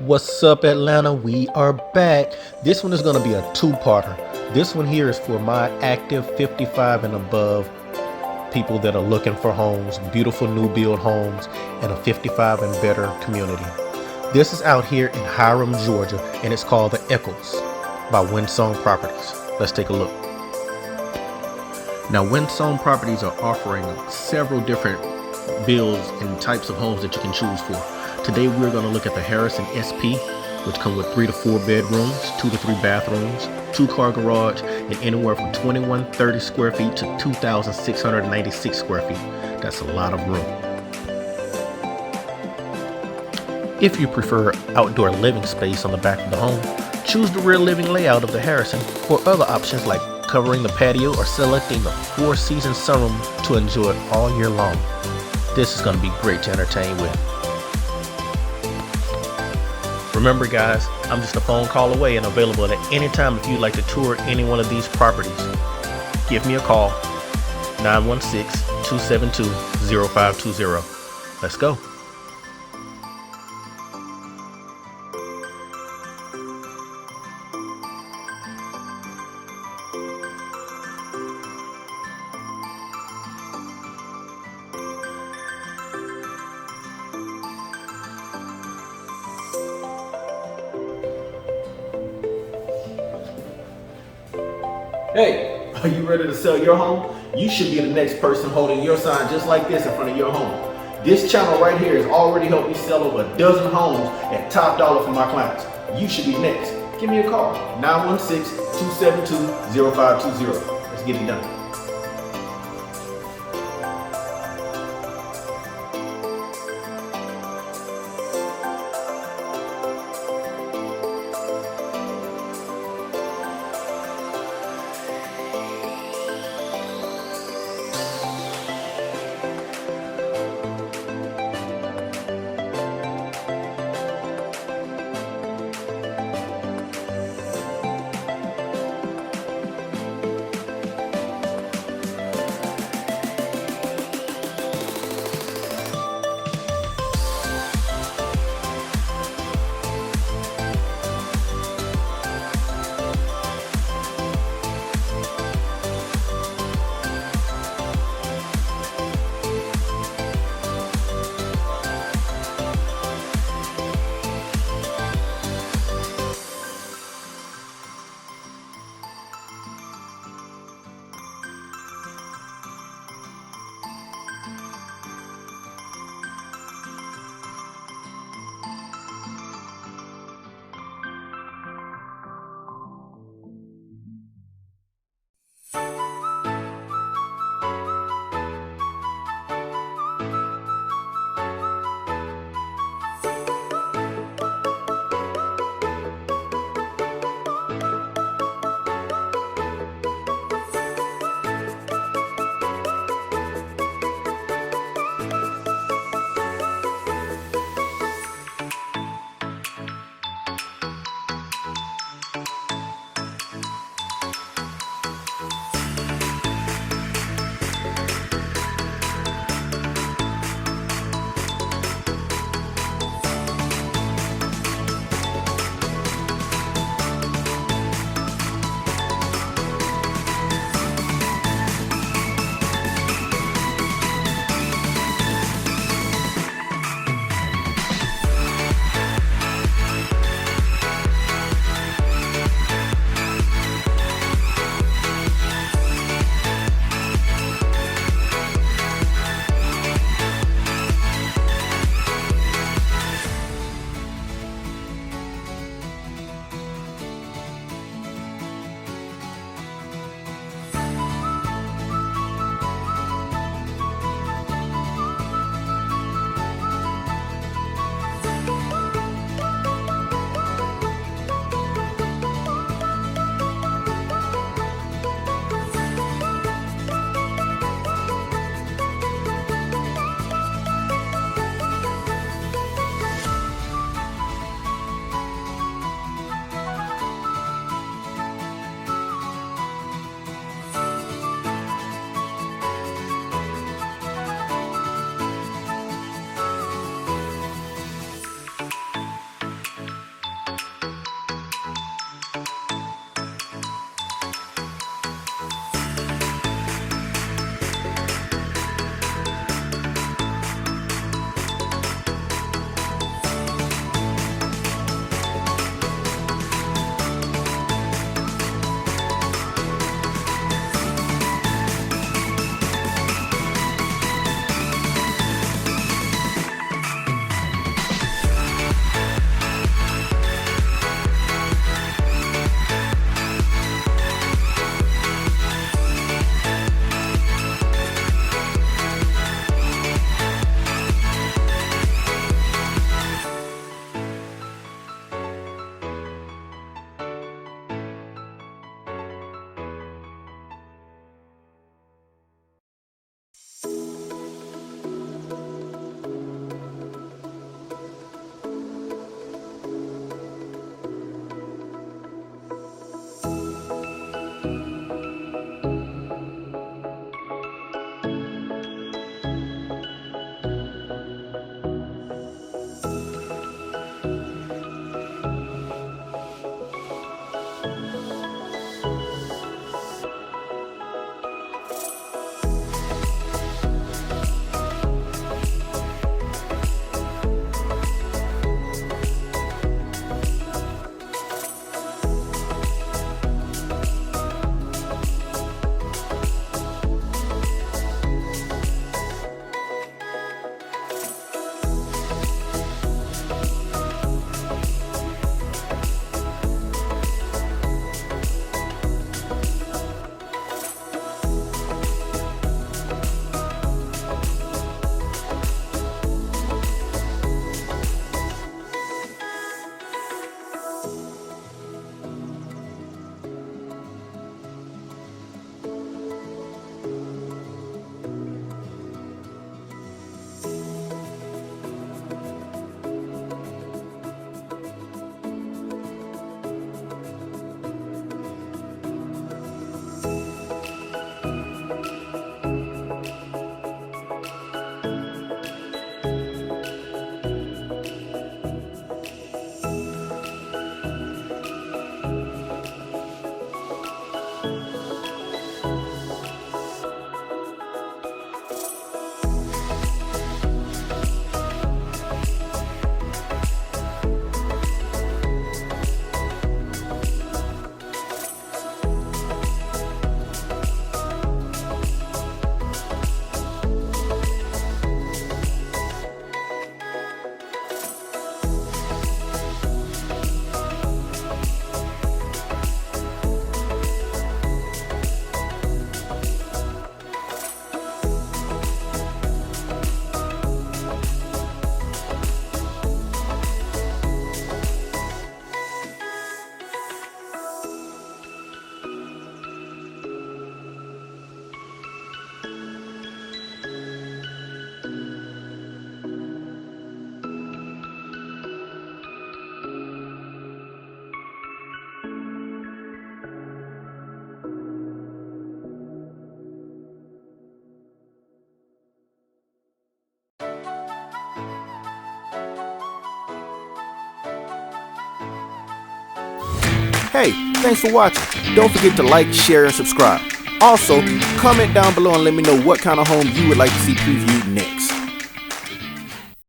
What's up, Atlanta? We are back. This one is going to be a two-parter. This one here is for my active 55 and above people that are looking for homes, beautiful new build homes, and a 55 and better community. This is out here in Hiram, Georgia, and it's called the Echols by Windsong Properties. Let's take a look. Now, Windsong Properties are offering several different builds and types of homes that you can choose for. Today we're going to look at the Harrison SP, which come with 3 to 4 bedrooms, 2 to 3 bathrooms, 2-car garage, and anywhere from 2130 square feet to 2,696 square feet. That's a lot of room. If you prefer outdoor living space on the back of the home, choose the rear living layout of the Harrison, or other options like covering the patio or selecting the 4-season sunroom to enjoy it all year long. This is going to be great to entertain with. Remember guys, I'm just a phone call away and available at any time if you'd like to tour any one of these properties. Give me a call, 916-272-0520. Let's go. Hey, are you ready to sell your home? You should be the next person holding your sign just like this in front of your home. This channel right here has already helped me sell over a dozen homes at top dollar for my clients. You should be next. Give me a call, 916-272-0520. Let's get it done. Hey, thanks for watching. Don't forget to like, share, and subscribe. Also, comment down below and let me know what kind of home you would like to see previewed next.